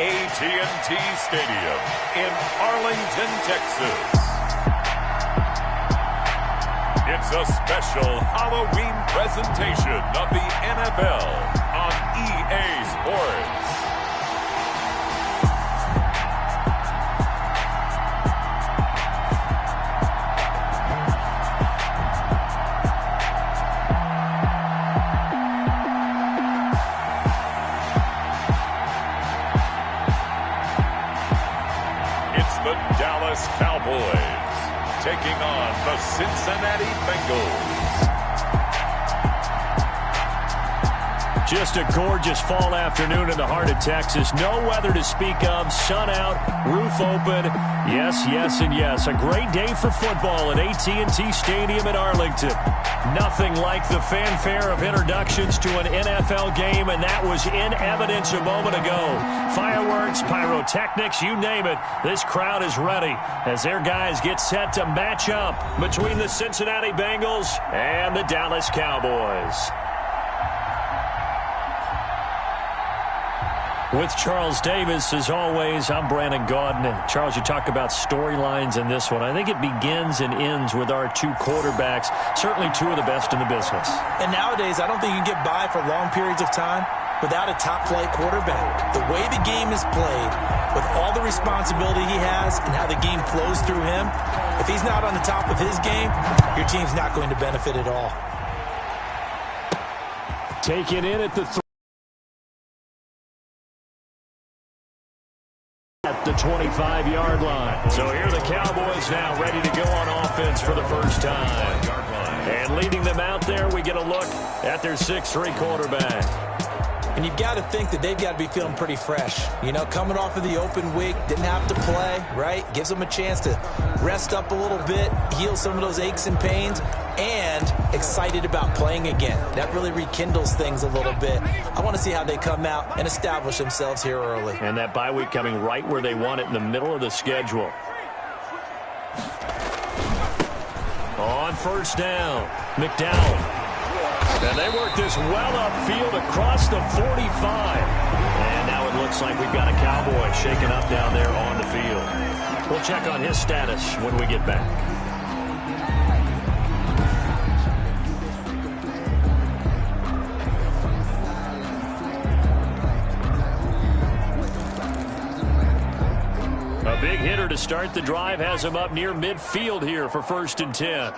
AT&T Stadium in Arlington, Texas. It's a special Halloween presentation of the NFL on EA Sports. Cowboys taking on the Cincinnati Bengals. Just a gorgeous fall afternoon in the heart of Texas. No weather to speak of. Sun out, roof open. Yes, yes, and yes. A great day for football at AT&T Stadium in Arlington. Nothing like the fanfare of introductions to an NFL game, and that was in evidence a moment ago. Fireworks, pyrotechnics, you name it. This crowd is ready as their guys get set to match up between the Cincinnati Bengals and the Dallas Cowboys. With Charles Davis, as always, I'm Brandon Gaudin. Charles, you talk about storylines in this one. I think it begins and ends with our two quarterbacks, certainly two of the best in the business. And nowadays, I don't think you can get by for long periods of time without a top-flight quarterback. The way the game is played, with all the responsibility he has and how the game flows through him, if he's not on the top of his game, your team's not going to benefit at all. Taken in at the at the 25-yard line. So here are the Cowboys now ready to go on offense for the first time. And leading them out there, we get a look at their 6'3" quarterback. And you've got to think that they've got to be feeling pretty fresh. You know, coming off of the open week, didn't have to play, right? Gives them a chance to rest up a little bit, heal some of those aches and pains, and excited about playing again. That really rekindles things a little bit. I want to see how they come out and establish themselves here early. And that bye week coming right where they want it, in the middle of the schedule. On first down, McDowell. And they work this well upfield across the 45. And now it looks like we've got a Cowboy shaking up down there on the field. We'll check on his status when we get back. A big hitter to start the drive has him up near midfield here for 1st and 10.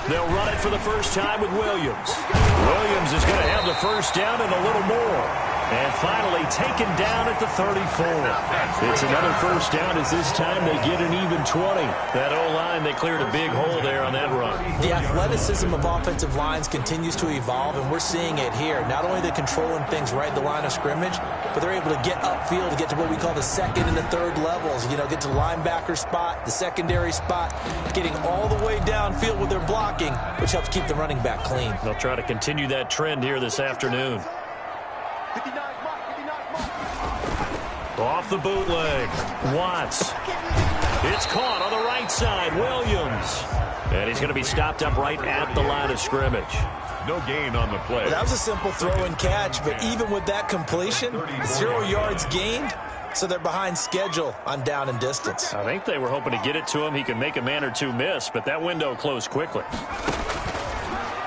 They'll run it for the first time with Williams. Williams is going to have the first down and a little more. And finally taken down at the 34. It's another first down as this time they get an even 20. That O-line, they cleared a big hole there on that run. The athleticism of offensive lines continues to evolve, and we're seeing it here. Not only are they controlling things right at the line of scrimmage, but they're able to get upfield to get to what we call the second and the third levels. You know, get to the linebacker spot, the secondary spot, getting all the way downfield with their blocking, which helps keep the running back clean. They'll try to continue that trend here this afternoon. Off the bootleg, Watts. It's caught on the right side, Williams. And he's going to be stopped up right at the line of scrimmage. No gain on the play. Well, that was a simple throw and catch, but even with that completion, 0 yards gained, so they're behind schedule on down and distance. I think they were hoping to get it to him. He could make a man or two miss, but that window closed quickly.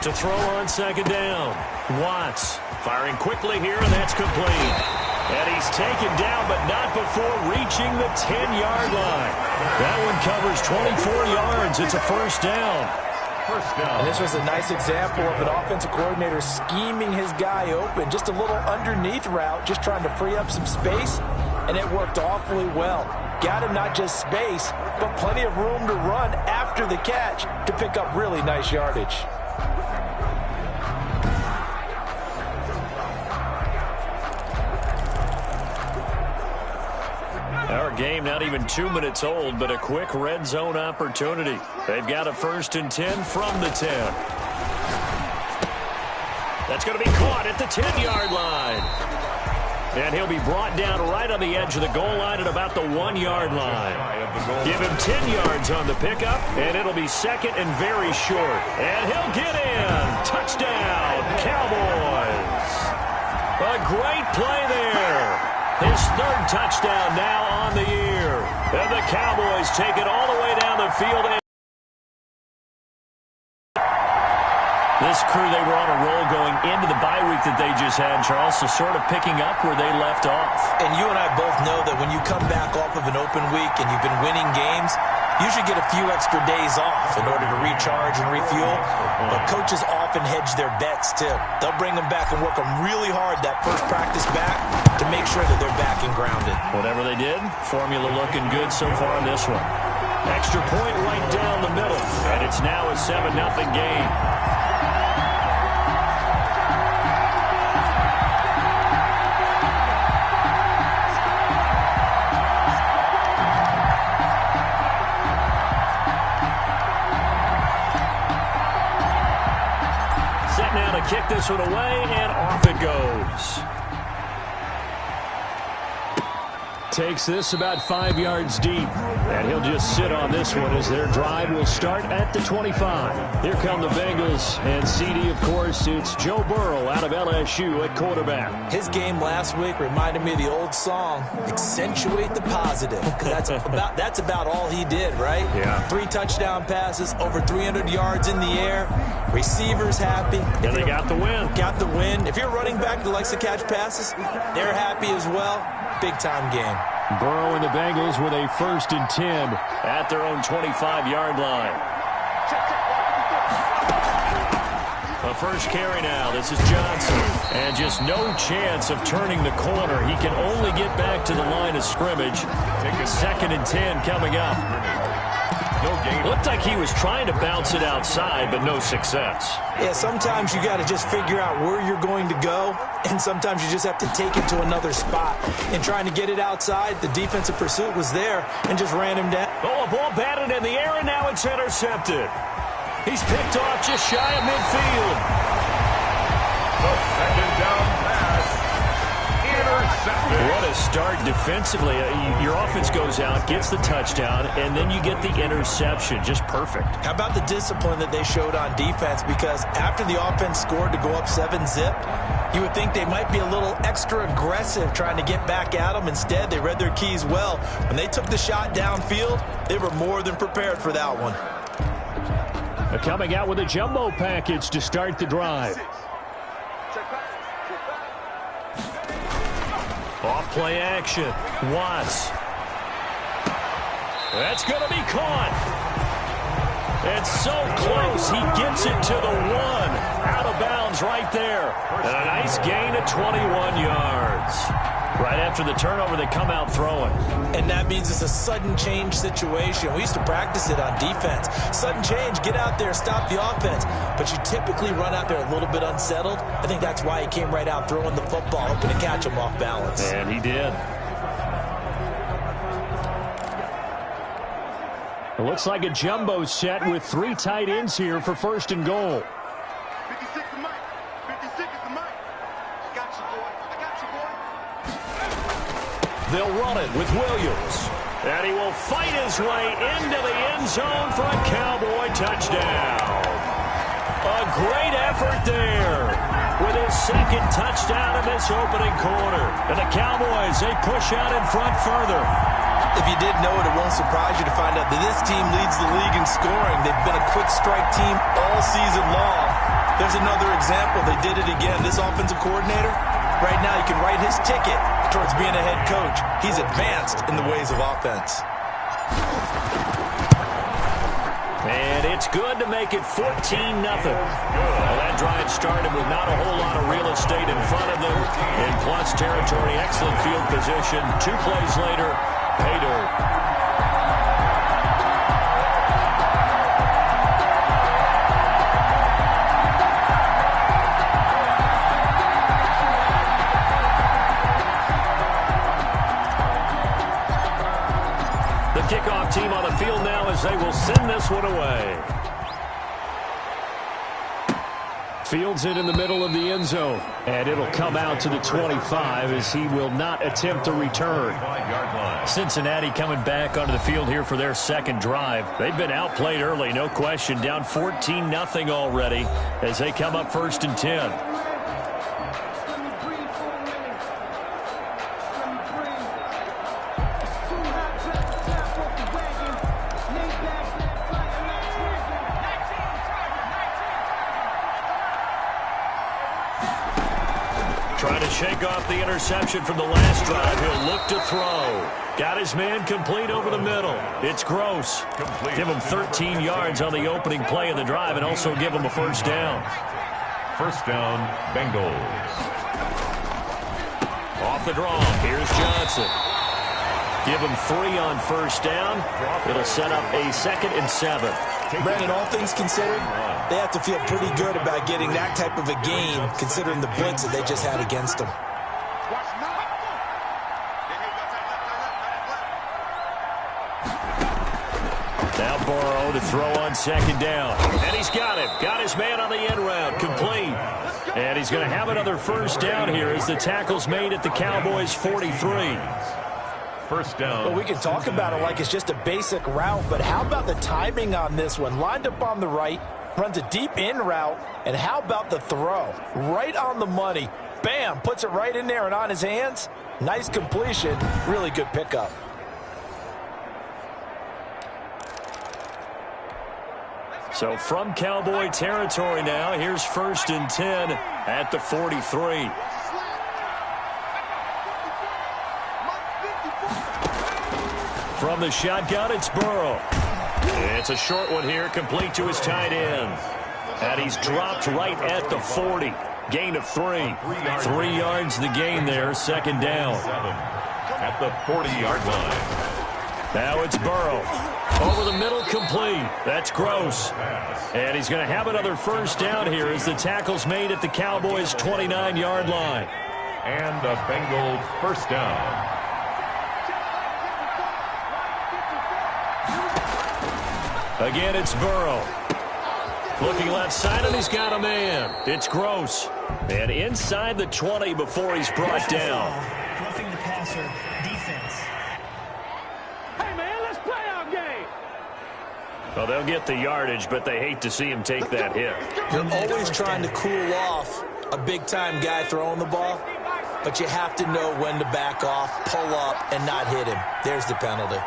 To throw on second down, Watts firing quickly here, and that's complete. And he's taken down, but not before reaching the 10-yard line. That one covers 24 yards. It's a first down. And this was a nice example of an offensive coordinator scheming his guy open. Just a little underneath route, just trying to free up some space, and it worked awfully well. Got him not just space, but plenty of room to run after the catch to pick up really nice yardage. Our game not even 2 minutes old, but a quick red zone opportunity. They've got a 1st and 10 from the 10. That's going to be caught at the 10-yard line. And he'll be brought down right on the edge of the goal line at about the 1-yard line. Give him 10 yards on the pickup, and it'll be second and very short. And he'll get in. Touchdown, Cowboys. A great play there. His third touchdown now on the year. And the Cowboys take it all the way down the field. This crew, they were on a roll going into the bye week that they just had, Charles, so sort of picking up where they left off. And you and I both know that when you come back off of an open week and you've been winning games, you should get a few extra days off in order to recharge and refuel. But coaches often hedge their bets, too. They'll bring them back and work them really hard that first practice back to make sure that they're back and grounded. Whatever they did, formula looking good so far in this one. Extra point right down the middle, and it's now a 7-0 game. Now to kick this one away, and off it goes. Takes this about 5 yards deep, and he'll just sit on this one as their drive will start at the 25. Here come the Bengals, and CD, of course, it's Joe Burrow out of LSU at quarterback. His game last week reminded me of the old song, accentuate the positive, because that's about all he did, right? Yeah. 3 touchdown passes, over 300 yards in the air, receivers happy. And they got the win. Got the win. If you're a running back that likes to catch passes, they're happy as well. Big-time game. Burrow and the Bengals with a 1st and 10 at their own 25-yard line. A first carry now. This is Johnson. And just no chance of turning the corner. He can only get back to the line of scrimmage. 2nd and 10 coming up. Looked like he was trying to bounce it outside, but no success. Yeah, sometimes you got to just figure out where you're going to go, and sometimes you just have to take it to another spot. And trying to get it outside, the defensive pursuit was there and just ran him down. Oh, a ball batted in the air, and now it's intercepted. He's picked off just shy of midfield. The 2nd down pass. Intercepted. What a start defensively. Your offense goes out, gets the touchdown, and then you get the interception. Just perfect. How about the discipline that they showed on defense? Because after the offense scored to go up 7-zip, you would think they might be a little extra aggressive trying to get back at them. Instead, they read their keys well. When they took the shot downfield, they were more than prepared for that one. Coming out with a jumbo package to start the drive. Off play action. Watts. That's going to be caught. It's so close. He gets it to the 1. Out of bounds right there. And a nice gain of 21 yards. Right after the turnover, they come out throwing. And that means it's a sudden change situation. We used to practice it on defense. Sudden change, get out there, stop the offense. But you typically run out there a little bit unsettled. I think that's why he came right out throwing the football, hoping to catch him off balance. And he did. It looks like a jumbo set with 3 tight ends here for 1st and goal. 56 to Mike. 56 to Mike. I got you, boy. I got you, boy. They'll run it with Williams. And he will fight his way into the end zone for a Cowboy touchdown. A great effort there with his 2nd touchdown in this opening quarter. And the Cowboys, they push out in front further. If you did know it, it won't surprise you to find out that this team leads the league in scoring. They've been a quick strike team all season long. There's another example. They did it again. This offensive coordinator, right now, you can write his ticket towards being a head coach. He's advanced in the ways of offense. And it's good to make it 14-0. Well, that drive started with not a whole lot of real estate in front of them. In plus territory, excellent field position. 2 plays later, pay dirt. Kickoff team on the field now as they will send this one away. Fields it in the middle of the end zone. And it'll come out to the 25 as he will not attempt a return. Cincinnati coming back onto the field here for their 2nd drive. They've been outplayed early, no question. Down 14-0 already as they come up 1st and 10. shake off the interception from the last drive. He'll look to throw. Got his man complete over the middle. It's Gross. Give him 13 yards on the opening play of the drive and also give him a first down. First down, Bengals. Off the draw. Here's Johnson. Give him 3 on first down. It'll set up a 2nd and 7. Brandon, all things considered, they have to feel pretty good about getting that type of a game, considering the blitz that they just had against them. Now Burrow to throw on 2nd down. And he's got him. Got his man on the end route. Complete. And he's going to have another first down here as the tackle's made at the Cowboys' 43. First down. Well, we can talk about it like it's just a basic route, but how about the timing on this one? Lined up on the right, runs a deep in route, and how about the throw? Right on the money. Bam, puts it right in there and on his hands. Nice completion. Really good pickup. So from Cowboy territory now, here's 1st and 10 at the 43. From the shotgun, it's Burrow. It's a short one here, complete to his tight end. And he's dropped right at the 40. Gain of 3. 3 yards the gain there, 2nd down. At the 40-yard line. Now it's Burrow. Over the middle, complete. That's Gross. And he's going to have another first down here as the tackle's made at the Cowboys' 29-yard line. And a Bengals first down. Again, it's Burrow. Looking left side, and he's got a man. It's Gross. And inside the 20 before he's brought down. Roughing the passer, defense. Hey, man, let's play our game. Well, they'll get the yardage, but they hate to see him take that hit. You're always trying to cool off a big-time guy throwing the ball, but you have to know when to back off, pull up, and not hit him. There's the penalty.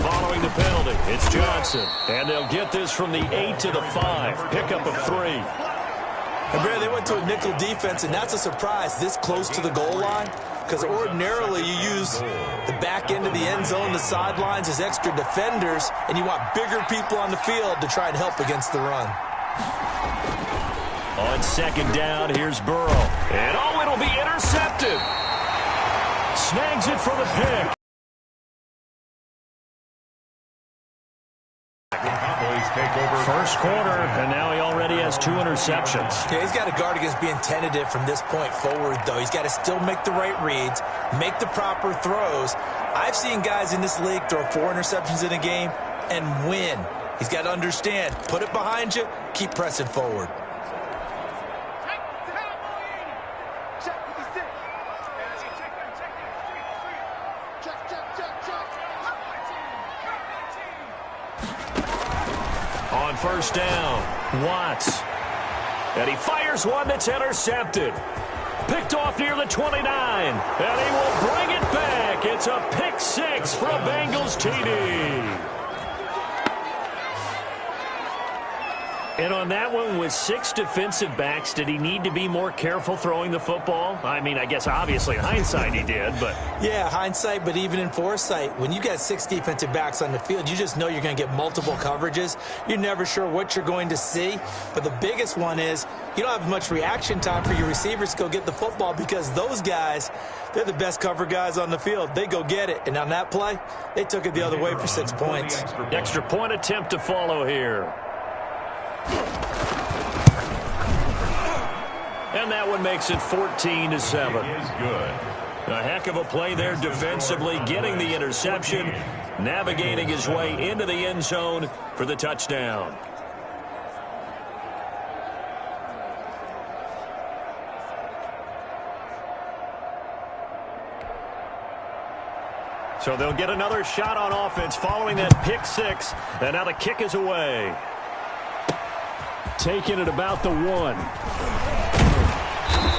Following the penalty, it's Johnson. And they'll get this from the 8 to the 5. Pickup of 3. And Barry, they went to a nickel defense, and that's a surprise this close to the goal line, because ordinarily you use the back end of the end zone, the sidelines as extra defenders, and you want bigger people on the field to try and help against the run. On 2nd down, here's Burrow. And oh, it'll be intercepted. Snags it for the pick. Cowboys take over. First quarter, and now he already has 2 interceptions. Yeah, he's got to guard against being tentative from this point forward, though. He's got to still make the right reads, make the proper throws. I've seen guys in this league throw 4 interceptions in a game and win. He's got to understand, put it behind you, keep pressing forward. On first down, Watts. And he fires one that's intercepted. Picked off near the 29. And he will bring it back. It's a pick 6 for a Bengals TD. And on that one, with 6 defensive backs, did he need to be more careful throwing the football? I mean, I guess obviously in hindsight he did, but... Yeah, hindsight, but even in foresight, when you got 6 defensive backs on the field, you just know you're going to get multiple coverages. You're never sure what you're going to see. But the biggest one is you don't have much reaction time for your receivers to go get the football because those guys, they're the best cover guys on the field. They go get it. And on that play, they took it the other way for 6 points. Extra point attempt to follow here. And that one makes it 14-7. Is good. A heck of a play there defensively, getting the interception, navigating his way into the end zone for the touchdown. So they'll get another shot on offense following that pick 6, and now the kick is away. Taking it about the 1.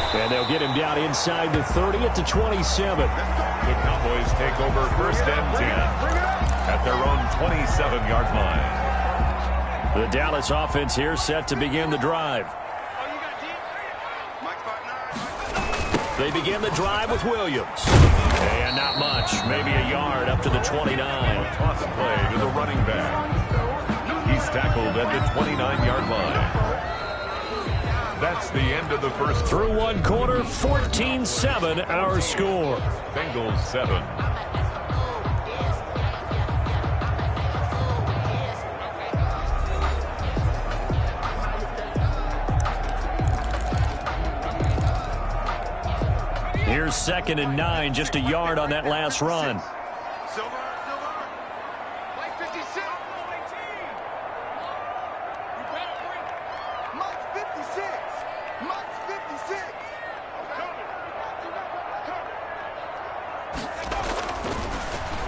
And they'll get him down inside the 30 at the 27. The Cowboys take over 1st and 10 at their own 27-yard line. The Dallas offense here set to begin the drive. They begin the drive with Williams. And not much, maybe a yard up to the 29. Toss play to the running back. He's tackled at the 29-yard line. That's the end of the first. Through one quarter, 14-7 our score. Bengals 7. Here's 2nd and 9, just a yard on that last run. Silver. White 56. Mike's 56.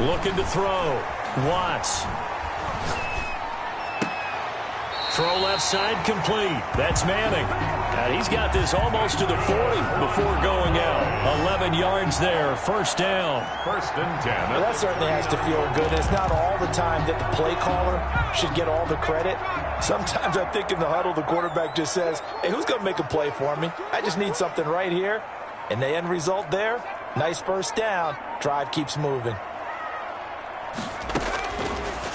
Looking to throw. Watts. Throw left side complete. That's Manning. And he's got this almost to the 40 before going out. 11 yards there. First down. 1st and 10. Well, that certainly has to feel good. It's not all the time that the play caller should get all the credit. Sometimes I think in the huddle, the quarterback just says, hey, who's going to make a play for me? I just need something right here. And the end result there, nice first down. Drive keeps moving.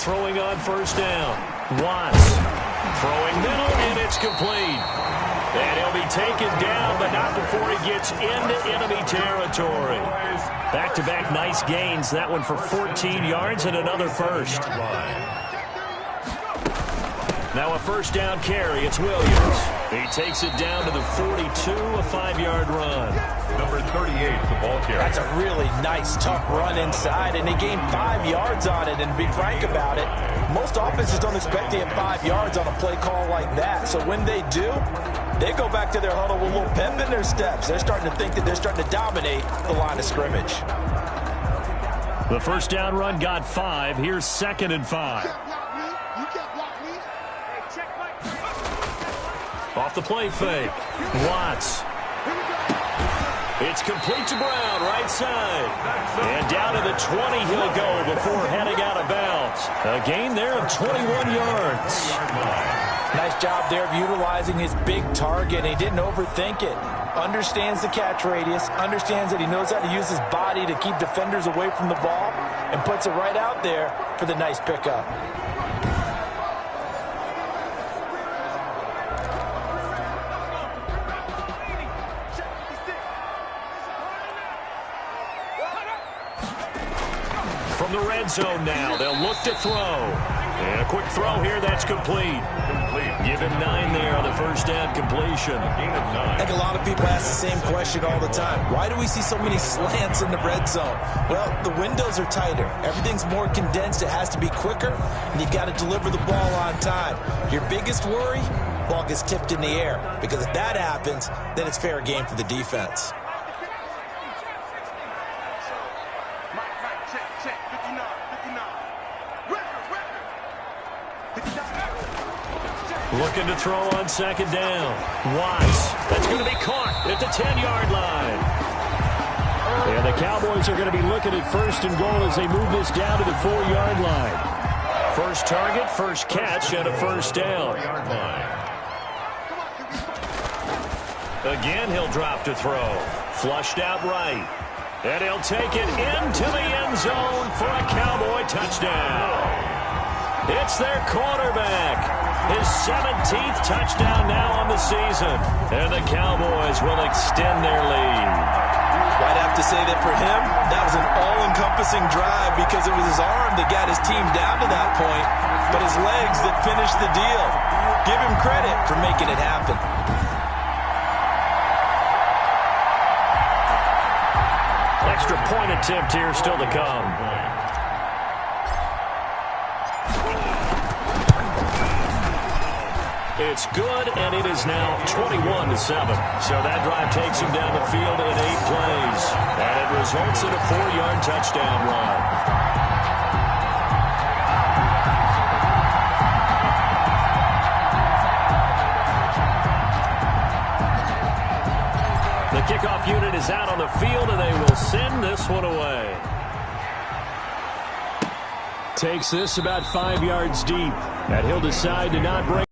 Throwing on first down. Watts. Throwing middle, and it's complete. And he'll be taken down, but not before he gets into enemy territory. Back-to-back nice gains. That one for 14 yards and another first. Now a first down carry. It's Williams. He takes it down to the 42, a 5-yard run. Number 38, the ball carrier. That's a really nice, tough run inside, and they gained 5 yards on it. And to be frank about it, most offenses don't expect to get 5 yards on a play call like that. So when they do, they go back to their huddle with a little pep in their steps. They're starting to think that they're starting to dominate the line of scrimmage. The first down run got 5. Here's 2nd and 5. Off the play fake. Watts. It's complete to Brown, right side. And down to the 20 he'll go before heading out of bounds. A gain there of 21 yards. Nice job there of utilizing his big target. He didn't overthink it. Understands the catch radius. Understands that he knows how to use his body to keep defenders away from the ball. And puts it right out there for the nice pickup. From the red zone now, they'll look to throw. And a quick throw here, that's complete. Give him 9 there on the first down completion. I think a lot of people ask the same question all the time. Why do we see so many slants in the red zone? Well, the windows are tighter. Everything's more condensed. It has to be quicker, and you've got to deliver the ball on time. Your biggest worry, ball gets tipped in the air, because if that happens, then it's fair game for the defense. Looking to throw on 2nd down. Watts. That's going to be caught at the 10-yard line. And the Cowboys are going to be looking at 1st and goal as they move this down to the 4-yard line. First target, first catch, and a first down. Again, he'll drop to throw. Flushed out right. And he'll take it into the end zone for a Cowboy touchdown. It's their quarterback. His 17th touchdown now on the season. And the Cowboys will extend their lead. I'd have to say that for him, that was an all-encompassing drive because it was his arm that got his team down to that point, but his legs that finished the deal. Give him credit for making it happen. Extra point attempt here still to come. It's good, and it is now 21-7. So that drive takes him down the field in 8 plays. And it results in a 4-yard touchdown run. The kickoff unit is out on the field, and they will send this one away. Takes this about 5 yards deep. And he'll decide to not break.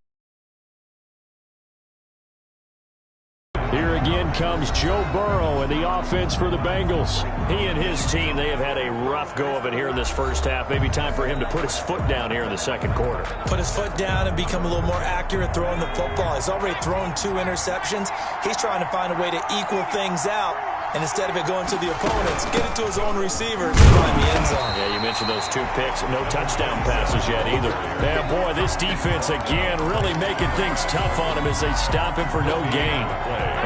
Here again comes Joe Burrow and the offense for the Bengals. He and his team, they have had a rough go of it here in this first half. Maybe time for him to put his foot down here in the second quarter. Put his foot down and become a little more accurate throwing the football. He's already thrown 2 interceptions. He's trying to find a way to equal things out. And instead of it going to the opponents, get it to his own receivers and find the end zone. Yeah, you mentioned those 2 picks. No touchdown passes yet either. Yeah, boy, this defense again really making things tough on him as they stop him for no gain.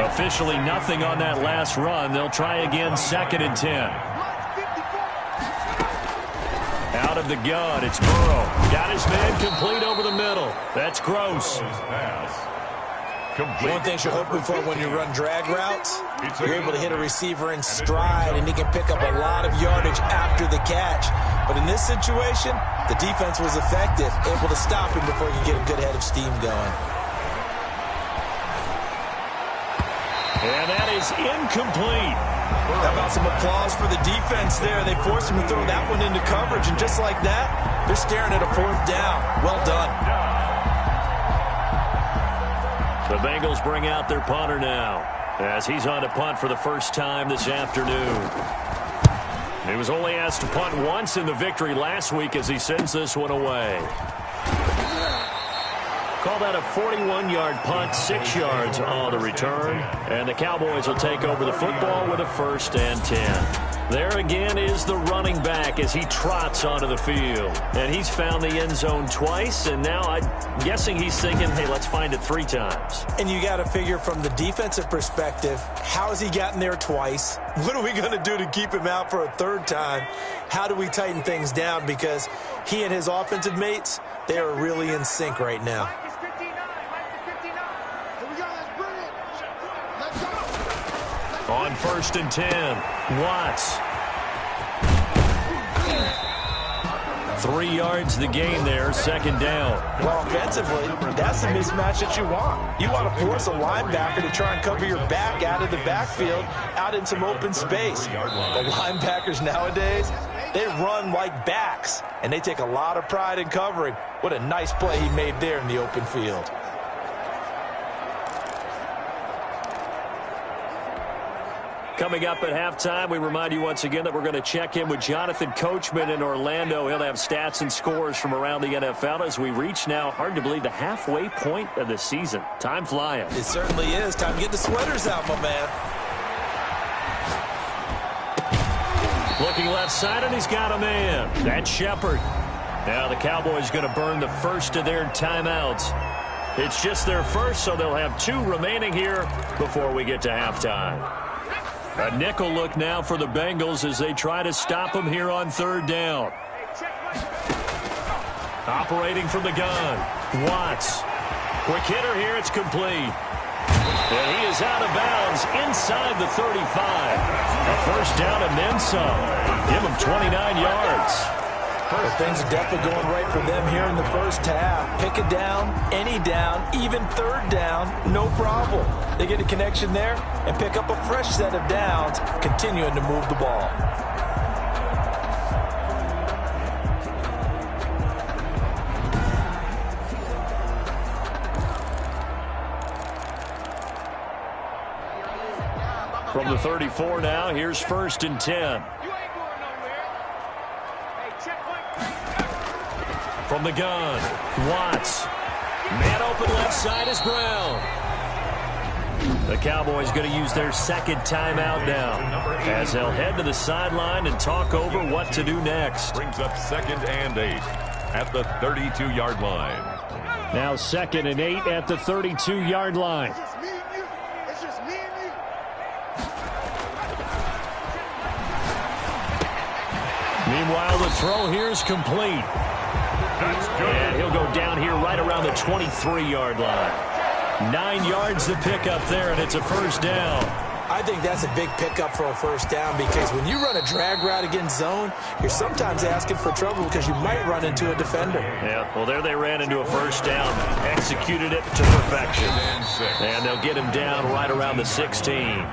Officially nothing on that last run. They'll try again, 2nd and 10. Out of the gun, it's Burrow. Got his man complete over the middle. That's gross. One thing you're hoping for when you run drag routes, you're able to hit a receiver in stride, and he can pick up a lot of yardage after the catch. But in this situation, the defense was effective, able to stop him before he could get a good head of steam going. And that is incomplete. How about some applause for the defense there? They forced him to throw that one into coverage, and just like that, they're staring at a 4th down. Well done. The Bengals bring out their punter now as he's on to punt for the first time this afternoon. He was only asked to punt once in the victory last week as he sends this one away. Call that a 41-yard punt, 6 yards on the return. And the Cowboys will take over the football with a 1st and 10. There again is the running back as he trots onto the field. And he's found the end zone twice, and now I'm guessing he's thinking, hey, let's find it 3 times. And you got to figure from the defensive perspective, how has he gotten there twice? What are we going to do to keep him out for a 3rd time? How do we tighten things down? Because he and his offensive mates, they are really in sync right now. On 1st and 10, Watts. 3 yards the gain there, 2nd down. Well, offensively, that's the mismatch that you want. You want to force a linebacker to try and cover your back out of the backfield, out in some open space. The linebackers nowadays, they run like backs, and they take a lot of pride in covering. What a nice play he made there in the open field. Coming up at halftime, we remind you once again that we're going to check in with Jonathan Coachman in Orlando. He'll have stats and scores from around the NFL as we reach now, hard to believe, the halfway point of the season. Time flying. It certainly is. Time to get the sweaters out, my man. Looking left side, and he's got a man. That's Shepard. Now the Cowboys going to burn the first of their timeouts. It's just their first, so they'll have 2 remaining here before we get to halftime. A nickel look now for the Bengals as they try to stop him here on 3rd down. Operating from the gun, Watts. Quick hitter here, it's complete. And he is out of bounds inside the 35. A 1st down and then some. Give him 29 yards. Well, things are definitely going right for them here in the first half. Pick a down, any down, even 3rd down, no problem. They get a connection there and pick up a fresh set of downs, continuing to move the ball. From the 34 now, here's 1st and 10. From the gun, Watts. Man open left side is Brown. The Cowboys going to use their 2nd timeout now as they'll head to the sideline and talk over what to do next. Brings up 2nd and 8 at the 32-yard line. Now 2nd and 8 at the 32-yard line. It's just me and you. Meanwhile, the throw here is complete. That's good. And he'll go down here right around the 23-yard line. 9 yards to pick up there, and it's a 1st down. I think that's a big pickup for a 1st down because when you run a drag route against zone, you're sometimes asking for trouble because you might run into a defender. Yeah, well, there they ran into a 1st down, executed it to perfection. And they'll get him down right around the 16.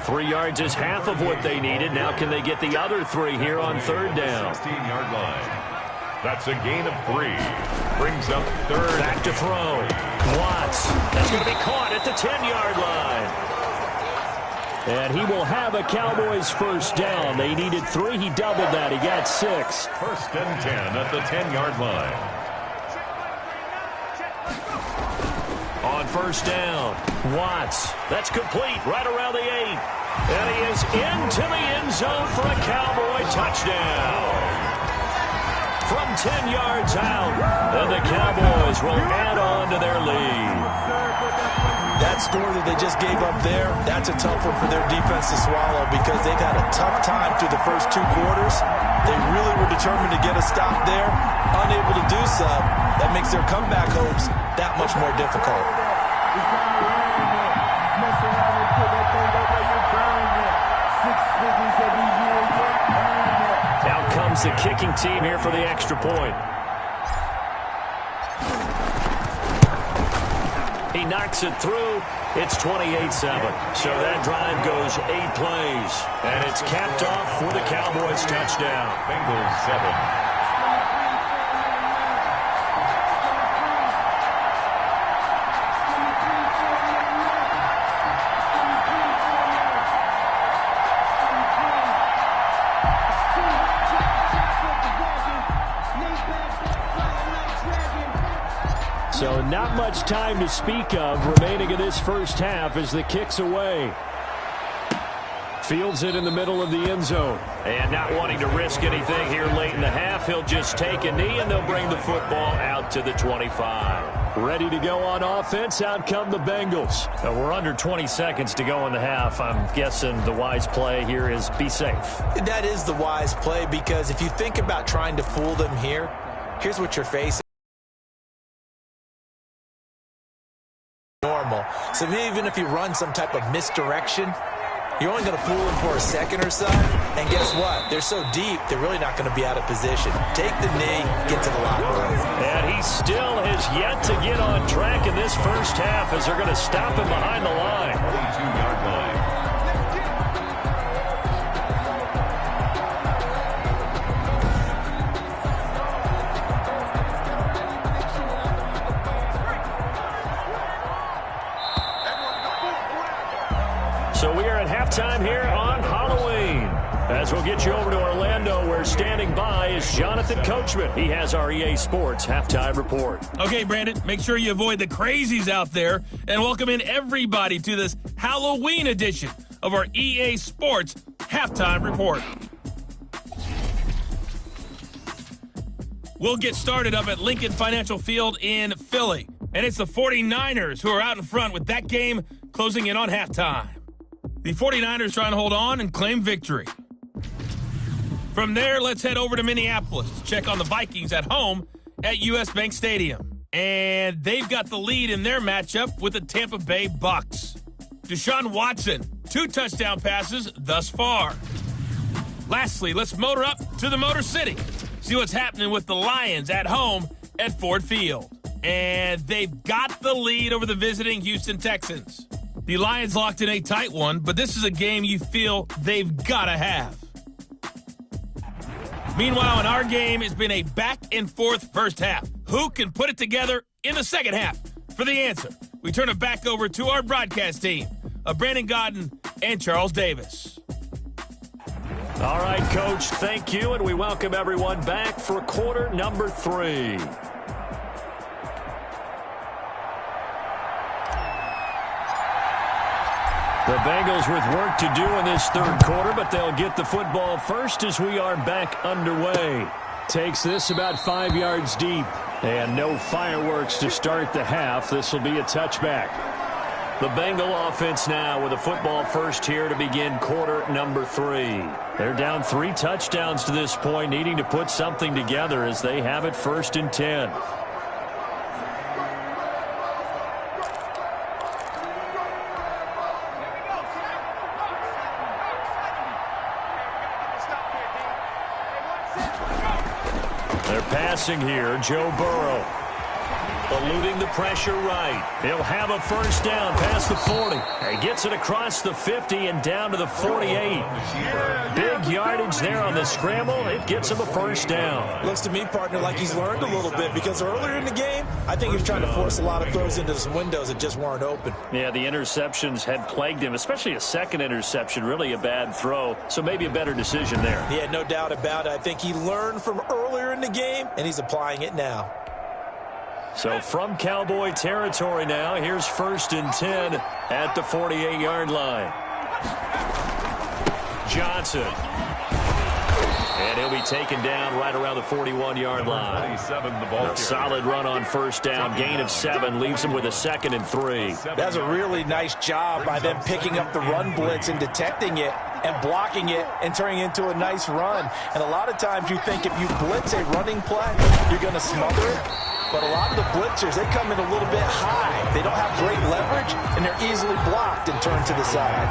3 yards is half of what they needed. Now can they get the other 3 here on 3rd down? 16-yard line. That's a gain of 3. Brings up third. Back to throw. Watts. That's going to be caught at the 10-yard line. And he will have a Cowboys first down. They needed 3. He doubled that. He got 6. First and 10 at the 10-yard line. On first down, Watts. That's complete right around the 8. And he is into the end zone for a Cowboy touchdown. From 10 yards out, and the Cowboys will add on to their lead. That score that they just gave up there, that's a tough one for their defense to swallow because they've had a tough time through the first 2 quarters. They really were determined to get a stop there. Unable to do so, that makes their comeback hopes that much more difficult. Out comes the kicking team here for the extra point. He knocks it through. It's 28-7. So that drive goes 8 plays. And it's capped off for the Cowboys touchdown. Bengals 7. So not much time to speak of remaining in this first half as the kick's away. Fields it in the middle of the end zone. And not wanting to risk anything here late in the half, he'll just take a knee and they'll bring the football out to the 25. Ready to go on offense. Out come the Bengals. We're under 20 seconds to go in the half. I'm guessing the wise play here is be safe. That is the wise play because if you think about trying to fool them here, here's what you're facing. Normal. So even if you run some type of misdirection, you're only going to fool them for a second or so. And guess what? They're so deep, they're really not going to be out of position. Take the knee, get to the locker room. And he still has yet to get on track in this first half as they're going to stop him behind the line. 22-yard line. So we are at halftime here on Halloween. As we'll get you over to Orlando, where standing by is Jonathan Coachman. He has our EA Sports Halftime Report. Okay, Brandon, make sure you avoid the crazies out there and welcome in everybody to this Halloween edition of our EA Sports Halftime Report. We'll get started up at Lincoln Financial Field in Philly. And it's the 49ers who are out in front with that game closing in on halftime. The 49ers trying to hold on and claim victory. From there, let's head over to Minneapolis to check on the Vikings at home at US Bank Stadium. And they've got the lead in their matchup with the Tampa Bay Bucks. Deshaun Watson, 2 touchdown passes thus far. Lastly, let's motor up to the Motor City. See what's happening with the Lions at home at Ford Field. And they've got the lead over the visiting Houston Texans. The Lions locked in a tight one, but this is a game you feel they've got to have. Meanwhile, in our game, it's been a back-and-forth first half. Who can put it together in the second half? For the answer, we turn it back over to our broadcast team of Brandon Godden and Charles Davis. All right, Coach, thank you, and we welcome everyone back for quarter number 3. The Bengals with work to do in this third quarter, but they'll get the football first as we are back underway. Takes this about 5 yards deep, and no fireworks to start the half. This will be a touchback. The Bengal offense now with a football first here to begin quarter number 3. They're down 3 touchdowns to this point, needing to put something together as they have it 1st and 10. They're passing here, Joe Burrow. Eluding the pressure right. He'll have a first down past the 40. He gets it across the 50 and down to the 48. Big yardage there on the scramble. It gets him a first down. Looks to me, partner, like he's learned a little bit because earlier in the game, I think he was trying to force a lot of throws into some windows that just weren't open. Yeah, the interceptions had plagued him, especially a second interception, really a bad throw. So maybe a better decision there. Yeah, no doubt about it. I think he learned from earlier in the game, and he's applying it now. So from Cowboy territory now, here's 1st and 10 at the 48-yard line. Johnson. And he'll be taken down right around the 41-yard line. A solid run on first down. Gain of 7 leaves him with a 2nd and 3. That's a really nice job by them picking up the run blitz and detecting it and blocking it and turning it into a nice run. And a lot of times you think if you blitz a running play, you're going to smother it. But a lot of the blitzers, they come in a little bit high. They don't have great leverage, and they're easily blocked and turned to the side.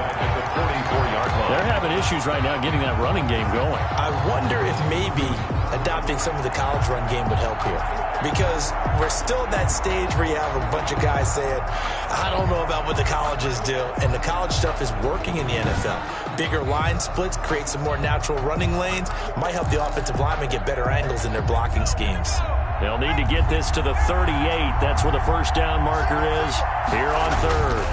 They're having issues right now getting that running game going. I wonder if maybe adopting some of the college run game would help here. Because we're still at that stage where you have a bunch of guys saying, I don't know about what the colleges do. And the college stuff is working in the NFL. Bigger line splits create some more natural running lanes. Might help the offensive linemen get better angles in their blocking schemes. They'll need to get this to the 38. That's where the first down marker is here on 3rd.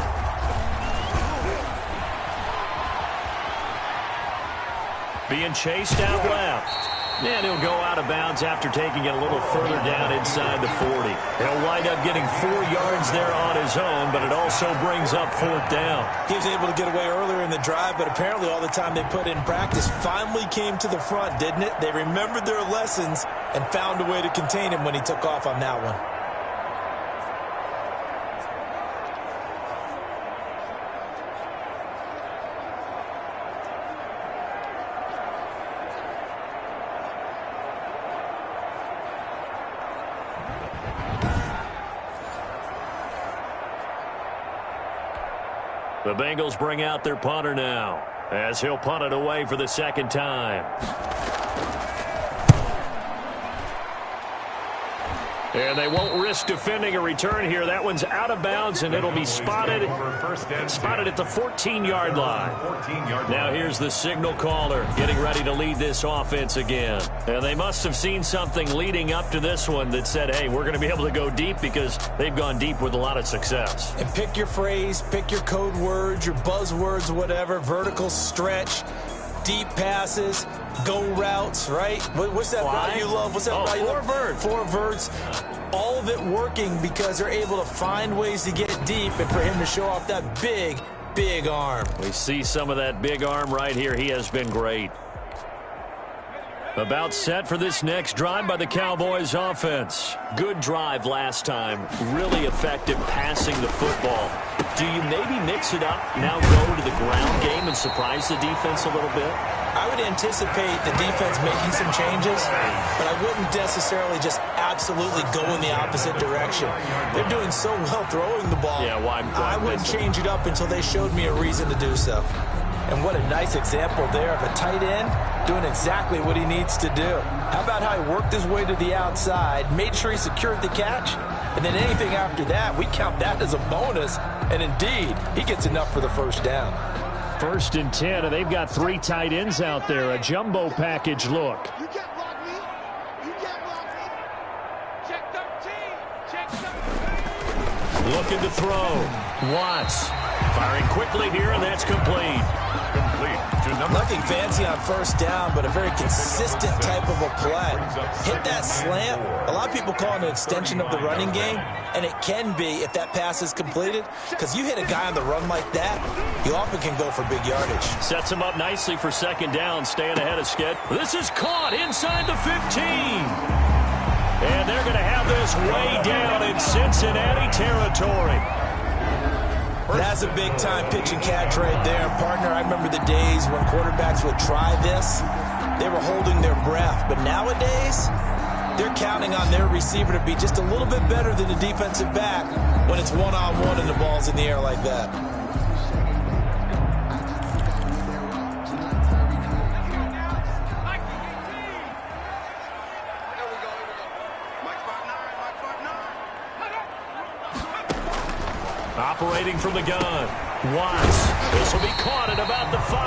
Being chased out left. And he'll go out of bounds after taking it a little further down inside the 40. He'll wind up getting 4 yards there on his own, but it also brings up 4th down. He was able to get away earlier in the drive, but apparently all the time they put in practice finally came to the front, didn't it? They remembered their lessons and found a way to contain him when he took off on that one. The Bengals bring out their punter now as he'll punt it away for the 2nd time. And they won't risk defending a return here. That one's out of bounds, and it'll be spotted at the 14-yard line. Now here's the signal caller getting ready to lead this offense again. And they must have seen something leading up to this one that said, hey, we're going to be able to go deep because they've gone deep with a lot of success. And pick your phrase, pick your code words, your buzzwords, whatever, vertical stretch, deep passes, go routes, right? What's that route you love? What's that route you love? 4 verts. 4 verts. All of it working because they're able to find ways to get deep and for him to show off that big, big arm. We see some of that big arm right here. He has been great. About set for this next drive by the Cowboys offense. Good drive last time. Really effective passing the football. Do you maybe mix it up, now go to the ground game and surprise the defense a little bit? I would anticipate the defense making some changes, but I wouldn't necessarily just absolutely go in the opposite direction. They're doing so well throwing the ball. Yeah, why I wouldn't change it up until they showed me a reason to do so. And what a nice example there of a tight end doing exactly what he needs to do. How about how he worked his way to the outside, made sure he secured the catch, and then anything after that, we count that as a bonus. And indeed, he gets enough for the first down. 1st and 10, and they've got 3 tight ends out there. A jumbo package look. You can't block me. You can't block me. Check 13. Check 13. Looking to throw. Watts firing quickly here, and that's complete. Nothing fancy on first down, but a very consistent type of a play. Hit that slant. A lot of people call it an extension of the running game, and it can be if that pass is completed, because you hit a guy on the run like that, you often can go for big yardage. Sets him up nicely for 2nd down, staying ahead of Skid. This is caught inside the 15. And they're going to have this way down in Cincinnati territory. That's a big-time pitch and catch right there. Partner, I remember the days when quarterbacks would try this. They were holding their breath. But nowadays, they're counting on their receiver to be just a little bit better than the defensive back when it's one-on-one and the ball's in the air like that. Mike 5'9", Mike 5'9". waiting from the gun. Watts. This will be caught at about the 5.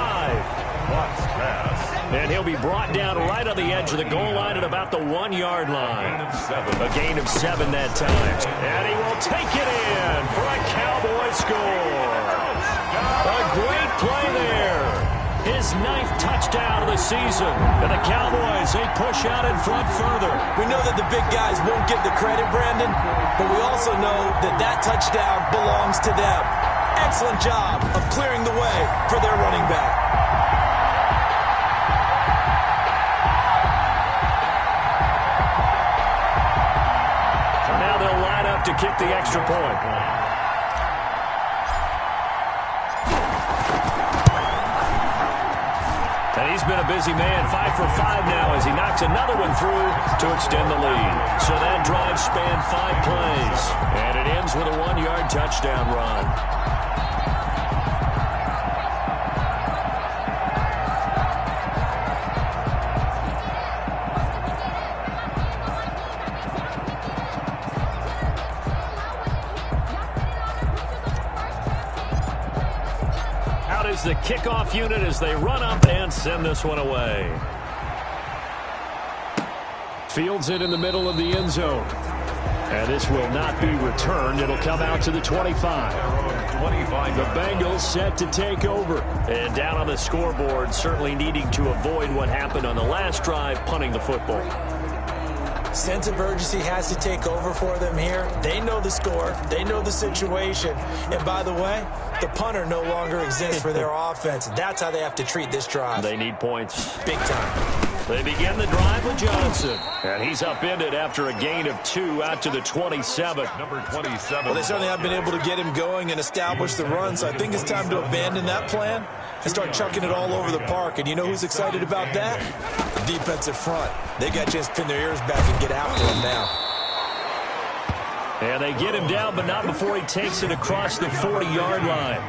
Watts pass. And he'll be brought down right on the edge of the goal line at about the 1-yard line. A gain of 7 that time. And he will take it in for a Cowboy score. A great play there. His 9th touchdown of the season. And the Cowboys, they push out in front further. We know that the big guys won't get the credit, Brandon, but we also know that that touchdown belongs to them. Excellent job of clearing the way for their running back. So now they'll line up to kick the extra point. And he's been a busy man, 5 for 5 now as he knocks another one through to extend the lead. So that drive spanned 5 plays. And it ends with a 1-yard touchdown run. Is the kickoff unit as they run up and send this one away. Fields it in the middle of the end zone. And this will not be returned. It'll come out to the 25. The Bengals set to take over. And down on the scoreboard, certainly needing to avoid what happened on the last drive, punting the football. Sense of urgency has to take over for them here. They know the score. They know the situation. And by the way, the punter no longer exists for their offense. That's how they have to treat this drive. They need points. Big time. They begin the drive with Johnson. And he's upended after a gain of 2 out to the 27. Number 27. Well, they certainly have been able to get him going and establish the run, so I think it's time to abandon that plan and start chucking it all over the park. And you know who's excited about that? The defensive front. They got a chance to pin their ears back and get after him now. And they get him down, but not before he takes it across the 40-yard line.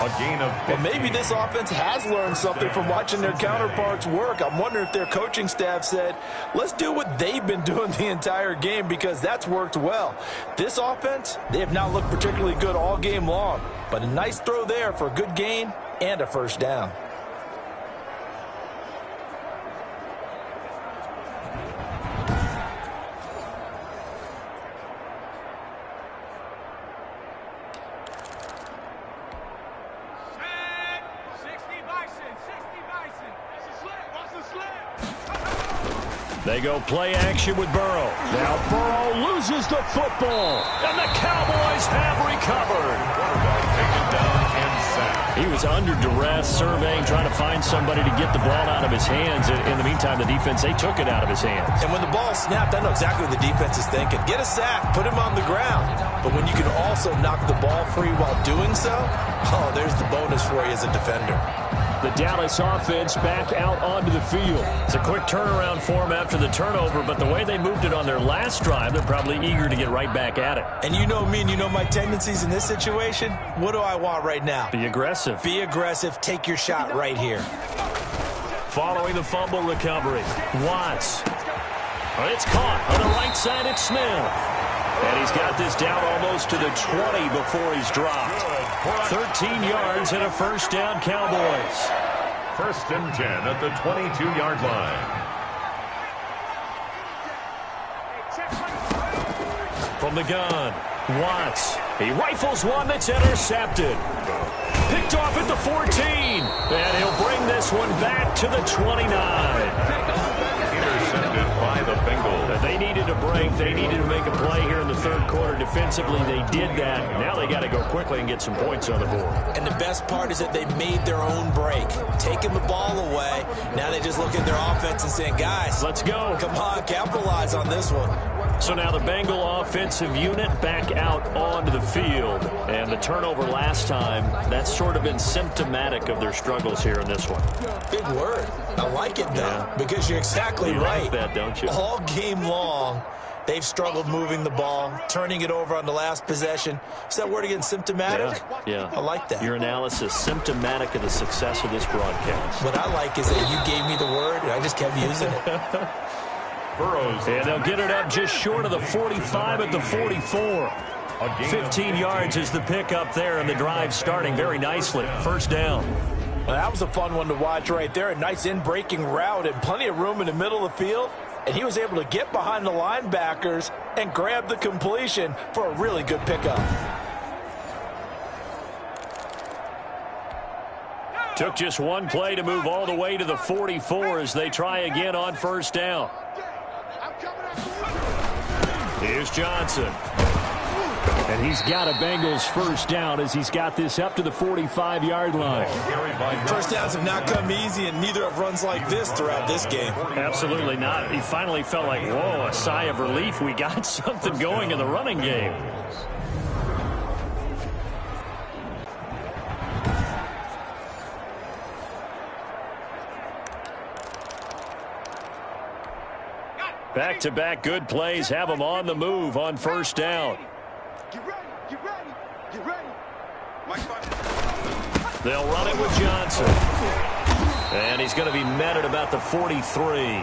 A gain of 50. Well, maybe this offense has learned something from watching their counterparts work. I'm wondering if their coaching staff said, let's do what they've been doing the entire game, because that's worked well. This offense, they have not looked particularly good all game long, but a nice throw there for a good gain and a first down. They go play action with Burrow. Now Burrow loses the football, and the Cowboys have recovered. Taken down and sacked. He was under duress, surveying, trying to find somebody to get the ball out of his hands. In the meantime, the defense, they took it out of his hands. And when the ball snapped, I know exactly what the defense is thinking. Get a sack, put him on the ground. But when you can also knock the ball free while doing so, oh, there's the bonus for you as a defender. The Dallas offense back out onto the field. It's a quick turnaround for them after the turnover, but the way they moved it on their last drive, they're probably eager to get right back at it. And you know me and you know my tendencies in this situation. What do I want right now? Be aggressive. Be aggressive. Take your shot right here. Following the fumble recovery, Watts. It's caught on the right side. It's Smith. And he's got this down almost to the 20 before he's dropped. 13 yards and a first down, Cowboys. 1st and 10 at the 22-yard line. From the gun, Watts. He rifles one that's intercepted. Picked off at the 14. And he'll bring this one back to the 29. Intercepted by the Bengals. They needed a break. They needed to make a play here in the third quarter. Defensively, they did that. Now they got to go quickly and get some points on the board. And the best part is that they made their own break. Taking the ball away. Now they just look at their offense and saying, guys, let's go. Come on, capitalize on this one. So now the Bengal offensive unit back out onto the field. And the turnover last time, that's sort of been symptomatic of their struggles here in this one. Big word. I like it, though, because you're exactly right. Like that, don't you? All game long, they've struggled moving the ball, turning it over on the last possession. Is that word again, symptomatic? Yeah. I like that. Your analysis, symptomatic of the success of this broadcast. What I like is that you gave me the word, and I just kept using it. Burrows. And they'll get it up just short of the 45 at the 44. 15 yards is the pickup there, and the drive starting very nicely. First down. Well, that was a fun one to watch right there. A nice in-breaking route and plenty of room in the middle of the field. And he was able to get behind the linebackers and grab the completion for a really good pickup. Took just one play to move all the way to the 44 as they try again on first down. Here's Johnson. And he's got a Bengals first down as he's got this up to the 45-yard line. First downs have not come easy, and neither have runs like this throughout this game. Absolutely not. He finally felt like, whoa, a sigh of relief. We got something going in the running game. Back-to-back good plays have them on the move on first down. Get ready, get ready, get ready. They'll run it with Johnson. And he's going to be met at about the 43.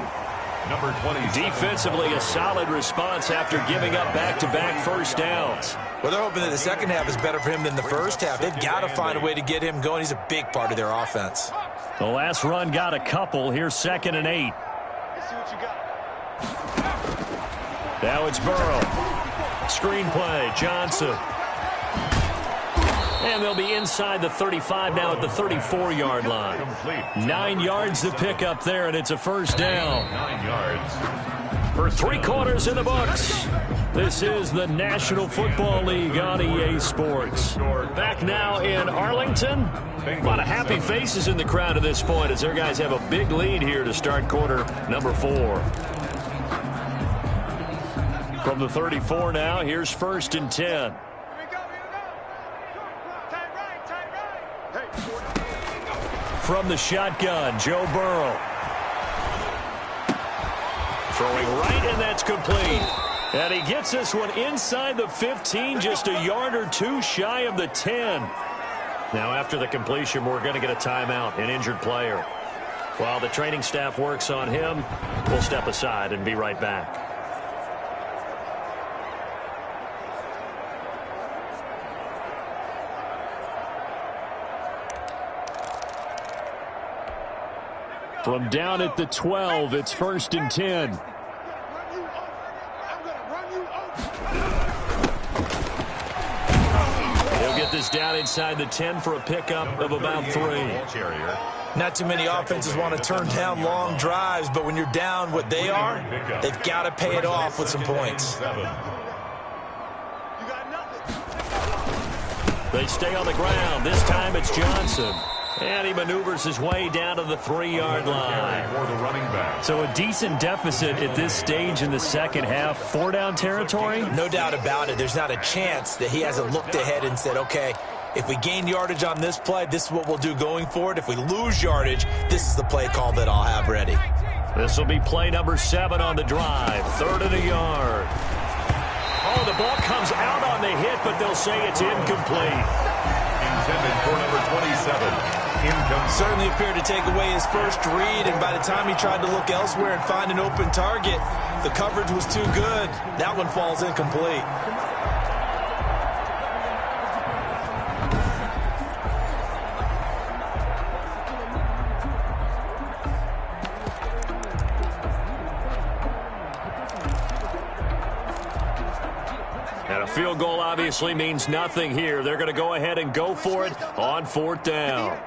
Number 20. Defensively, a solid response after giving up back-to-back first downs. Well, they're hoping that the second half is better for him than the first half. They've got to find a way to get him going. He's a big part of their offense. The last run got a couple. Here's 2nd and 8. Let's see what you got. Now it's Burrow. Screenplay, Johnson. And they'll be inside the 35 now at the 34-yard line. 9 yards to pick up there, and it's a first down. 9 yards. Three quarters in the books. This is the National Football League on EA Sports. Back now in Arlington. A lot of happy faces in the crowd at this point as their guys have a big lead here to start quarter number 4. From the 34 now, here's 1st and 10. Here we go, here we go. Tight right, tight right. Hey, From the shotgun, Joe Burrow. Throwing right, and that's complete. And he gets this one inside the 15, just a yard or two shy of the 10. Now, after the completion, we're going to get a timeout, an injured player. While the training staff works on him, we'll step aside and be right back. From down at the 12, it's 1st and 10. I'm gonna run you over. He'll get this down inside the 10 for a pickup of about 3. Not too many offenses want to turn down long drives, but when you're down what they are, they've got to pay it off with some points. You got nothing. They stay on the ground. This time it's Johnson. And he maneuvers his way down to the 3-yard line. For the running back. So a decent deficit at this stage in the second half. 4-down territory? No doubt about it. There's not a chance that he hasn't looked ahead and said, okay, if we gain yardage on this play, this is what we'll do going forward. If we lose yardage, this is the play call that I'll have ready. This will be play number 7 on the drive. 3rd and a yard. Oh, the ball comes out on the hit, but they'll say it's incomplete. Intended for number 27. Certainly appeared to take away his first read, and by the time he tried to look elsewhere and find an open target, the coverage was too good. That one falls incomplete. And a field goal obviously means nothing here. They're going to go ahead and go for it on 4th down.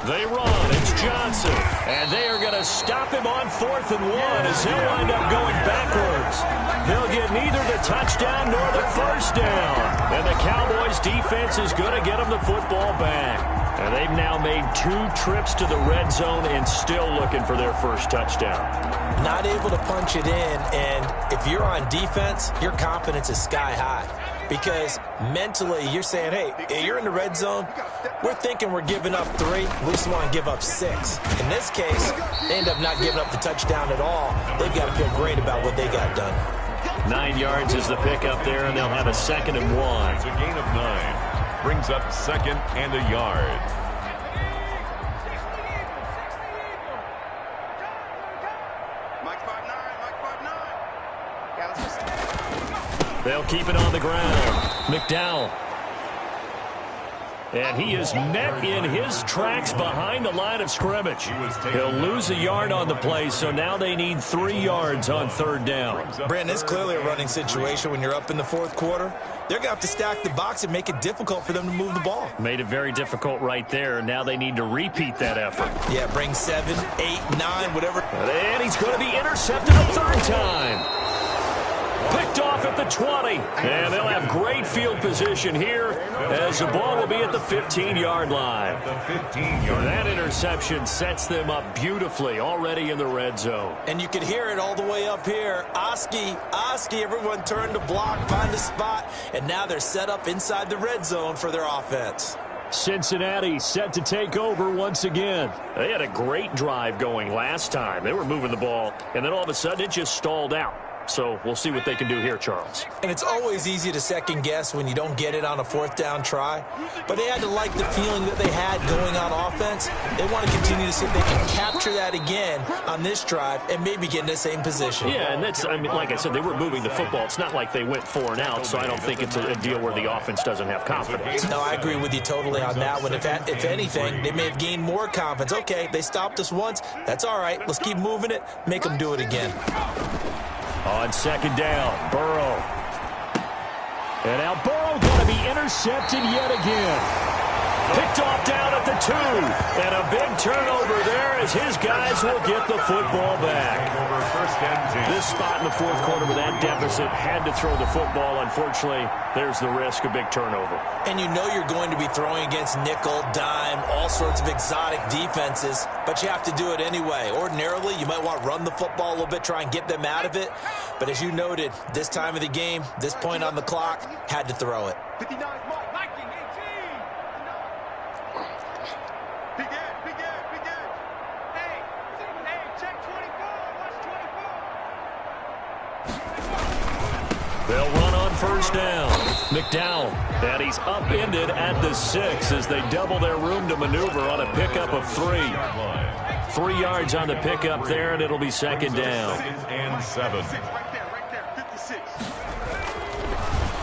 They run. It's Johnson. And they are going to stop him on 4th and 1 as he'll wind up going backwards. They'll get neither the touchdown nor the first down. And the Cowboys defense is going to get them the football back. And they've now made 2 trips to the red zone and still looking for their first touchdown. Not able to punch it in, and if you're on defense, your confidence is sky high. Because mentally, you're saying, hey, you're in the red zone. We're thinking we're giving up 3. We just want to give up 6. In this case, they end up not giving up the touchdown at all. They've got to feel great about what they got done. 9 yards is the pickup there, and they'll have a 2nd and 1. It's a gain of 9. Brings up 2nd and a yard. They'll keep it on the ground. McDowell. And he is met in his tracks behind the line of scrimmage. He'll lose a yard on the play, so now they need 3 yards on 3rd down. Brandon, it's clearly a running situation when you're up in the 4th quarter. They're going to have to stack the box and make it difficult for them to move the ball. Made it very difficult right there. Now they need to repeat that effort. Yeah, bring 7, 8, 9, whatever. And he's going to be intercepted a 3rd time. Picked off at the 20. And they'll have great field position here as the ball will be at the 15-yard line. That interception sets them up beautifully already in the red zone. And you could hear it all the way up here. Oski, everyone turned to block, find a spot, and now they're set up inside the red zone for their offense. Cincinnati set to take over once again. They had a great drive going last time. They were moving the ball, and then all of a sudden it just stalled out. So we'll see what they can do here, Charles. And it's always easy to second guess when you don't get it on a 4th down try. But they had to like the feeling that they had going on offense. They want to continue to see if they can capture that again on this drive and maybe get in the same position. Yeah, and that's, I mean, like I said, they were moving the football. It's not like they went 4 and out, so I don't think it's a deal where the offense doesn't have confidence. No, I agree with you totally on that one. If anything, they may have gained more confidence. Okay, they stopped us once. That's all right. Let's keep moving it. Make them do it again. On 2nd down, Burrow. And now Burrow going to be intercepted yet again. Picked off down at the 2. And a big turnover there as his guys will get the football back. This spot in the 4th quarter with that deficit had to throw the football. Unfortunately, there's the risk of big turnover. And you know you're going to be throwing against nickel, dime, all sorts of exotic defenses, but you have to do it anyway. Ordinarily, you might want to run the football a little bit, try and get them out of it. But as you noted, this time of the game, this point on the clock, had to throw it. 59 mark, Viking 18. Begin. Hey, check 24. Watch 24. They'll run on 1st down. McDowell, and he's upended at the 6 as they double their room to maneuver on a pickup of 3. 3 yards on the pickup there, and it'll be 2nd down. 2nd and 7. Right there, 56.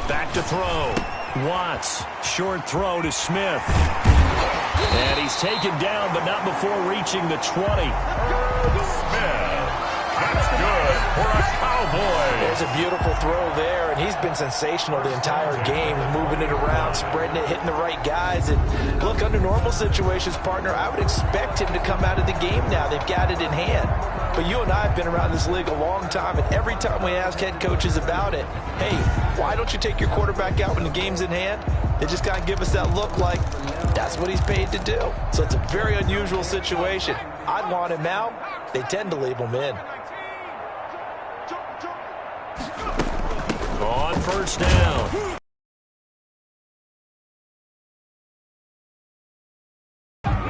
Back to throw. Watts, short throw to Smith. And he's taken down, but not before reaching the 20. That's good for a Cowboy. There's a beautiful throw there, and he's been sensational the entire game, moving it around, spreading it, hitting the right guys. And look, under normal situations, partner, I would expect him to come out of the game now. They've got it in hand. But you and I have been around this league a long time, and every time we ask head coaches about it, hey, why don't you take your quarterback out when the game's in hand? They just kind of give us that look like that's what he's paid to do. So it's a very unusual situation. I'd want him out. They tend to leave him in. On 1st down.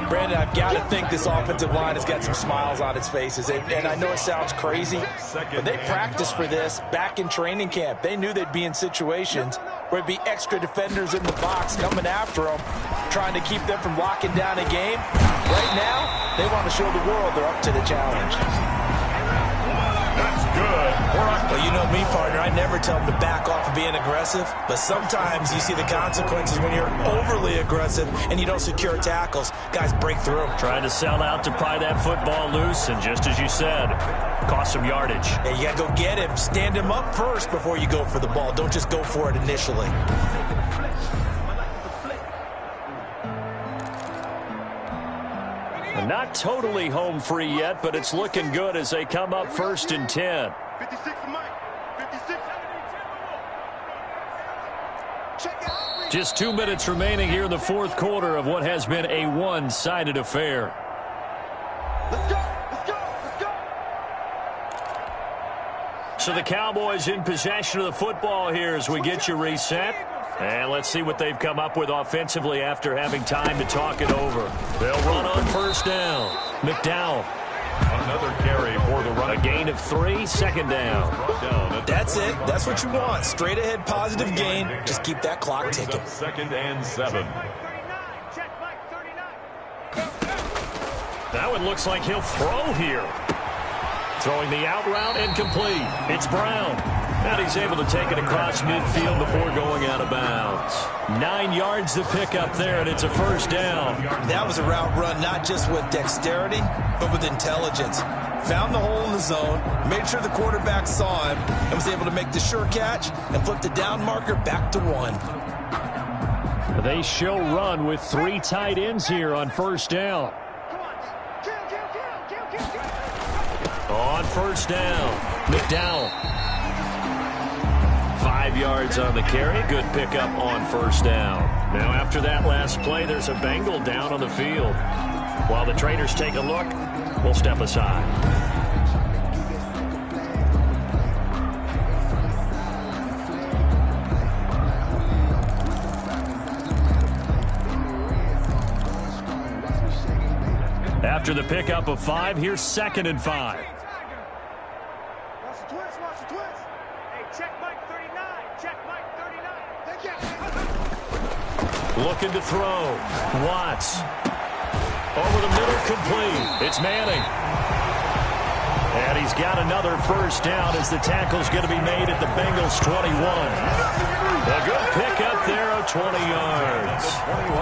Brandon, I've got to think this offensive line has got some smiles on its faces. And I know it sounds crazy, but they practiced for this back in training camp. They knew they'd be in situations where there'd be extra defenders in the box coming after them, trying to keep them from locking down a game. Right now, they want to show the world they're up to the challenge. That's good. Well, you know me, partner. I never tell them to back off of being aggressive, but sometimes you see the consequences when you're overly aggressive and you don't secure tackles. Guys break through. Trying to sell out to pry that football loose, and just as you said, cost some yardage. Yeah, you got to go get him. Stand him up first before you go for the ball. Don't just go for it initially. Not totally home free yet, but it's looking good as they come up 1st and 10. 56 Mike. 56. Check it out. Just 2 minutes remaining here in the 4th quarter of what has been a one-sided affair. Let's go. So the Cowboys in possession of the football here as we get you reset. And let's see what they've come up with offensively after having time to talk it over. They'll run on 1st down. McDowell. Another carry for the run. A gain of 3, 2nd down. That's it. That's what you want. Straight ahead, positive gain. Just keep that clock ticking. 2nd and 7. That one looks like he'll throw here. Throwing the out route and complete. It's Brown. And he's able to take it across midfield before going out of bounds. 9 yards to pick up there, and it's a first down. That was a route run not just with dexterity, but with intelligence. Found the hole in the zone, made sure the quarterback saw him, and was able to make the sure catch and flip the down marker back to 1. They show run with 3 tight ends here on first down. On first down, McDowell. 5 yards on the carry. Good pickup on first down. Now after that last play, there's a Bengal down on the field. While the trainers take a look, we'll step aside. After the pickup of 5, here's 2nd and 5. Watch the twist, watch the twist. Hey, check Mike 39, check Mike 39. Looking to throw. Watts. Over the middle, complete. It's Manning. And he's got another first down as the tackle's going to be made at the Bengals 21. A good pickup there of 20 yards.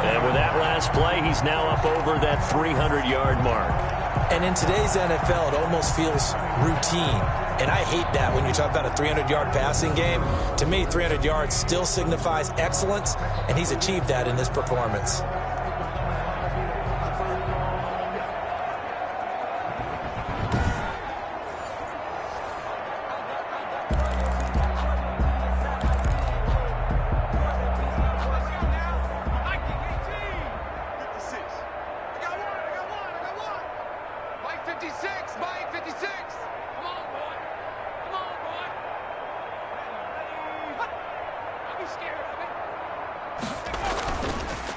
And with that last play, he's now up over that 300-yard mark. And in today's NFL, it almost feels routine. And I hate that when you talk about a 300-yard passing game. To me, 300 yards still signifies excellence, and he's achieved that in this performance.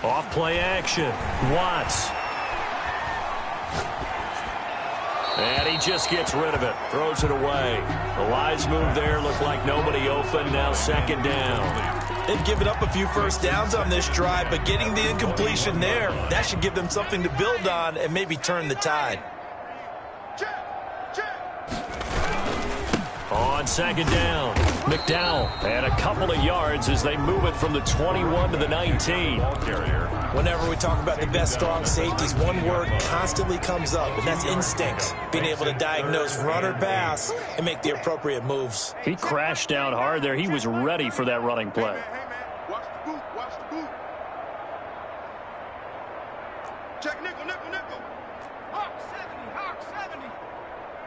Off play action. Watts. And he just gets rid of it. Throws it away. The wise move there. Looked like nobody open. Now 2nd down. They've given up a few first downs on this drive, but getting the incompletion there, that should give them something to build on and maybe turn the tide. On 2nd down, McDowell and a couple of yards as they move it from the 21 to the 19. Whenever we talk about the best strong safeties, one word constantly comes up, and that's instincts. Being able to diagnose run or pass and make the appropriate moves. He crashed down hard there. He was ready for that running play. Hey, man, watch the boot, watch the boot. Check nickel, nickel, nickel. Hawk 70, Hawk 70.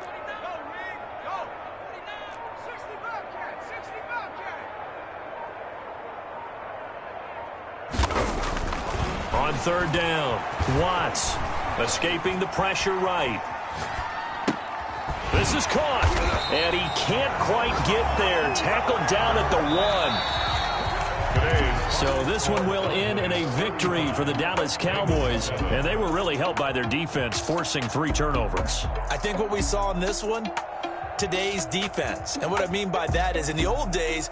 49, go, Rig, go. 49, 60 Bobcat, 60 Bobcat. On 3rd down, Watts escaping the pressure right. This is caught, and he can't quite get there. Tackled down at the 1. So this one will end in a victory for the Dallas Cowboys, and they were really helped by their defense, forcing 3 turnovers. I think what we saw in this one, today's defense. And what I mean by that is in the old days,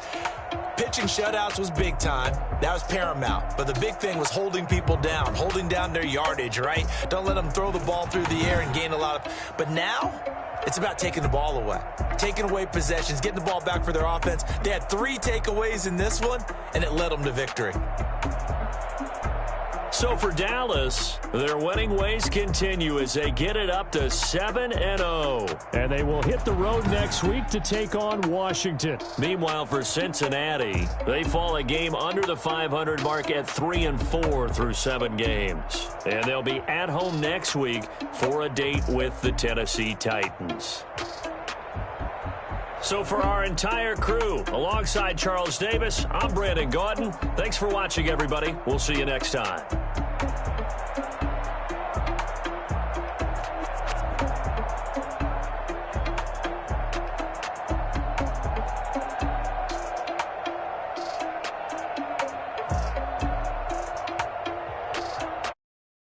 pitching shutouts was big time. That was paramount. But the big thing was holding people down, holding down their yardage, right? Don't let them throw the ball through the air and gain a lot of... But now, it's about taking the ball away. Taking away possessions, getting the ball back for their offense. They had 3 takeaways in this one, and it led them to victory. So for Dallas, their winning ways continue as they get it up to 7-0. And they will hit the road next week to take on Washington. Meanwhile, for Cincinnati, they fall a game under the 500 mark at 3-4 through 7 games. And they'll be at home next week for a date with the Tennessee Titans. So for our entire crew, alongside Charles Davis, I'm Brandon Gaudin. Thanks for watching, everybody. We'll see you next time.